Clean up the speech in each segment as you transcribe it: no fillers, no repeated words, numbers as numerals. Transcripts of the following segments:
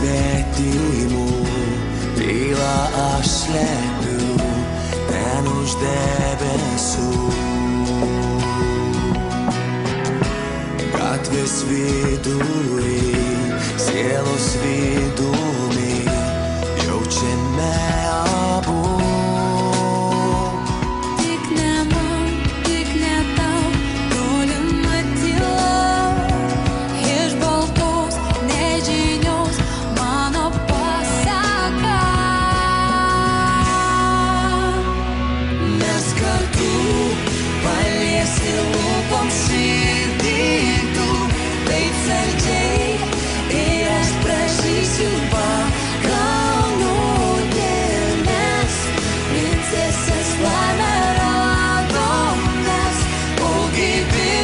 svetimų tylą aš slepiu ten už debesų. Gatvės vidury, sielos vidumi jaučiame abu. Tik ne man, tik ne tau, tolima tyla. Iš baltos nežinios mano pasaka. Mes kartu paliesi lūpom širdį tu, taip saldžiai, ir aš prašysiu pagal nuodėmes. Princesės laimę radom mes, kol gyvi,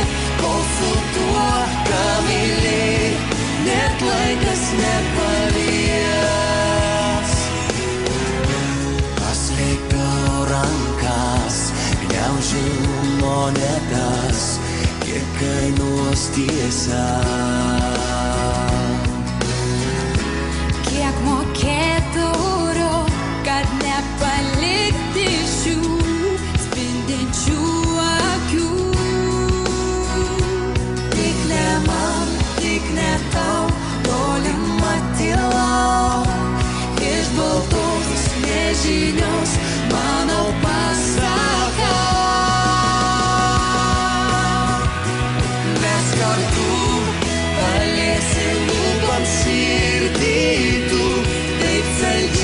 kol su tuo, ką myli, net laikas nepalies. Paslėpiau rankas, gniaužiu monetas, kiek kainuos tiesa. Kiek mokėtų, kad nepalikti šių spindinčių akių. Tik ne man, tik ne tau, tolima tyla. Iš baltos nežinios mano pasaka. Mes kartu paliesi lūpom širdį tu, taip saldžiai.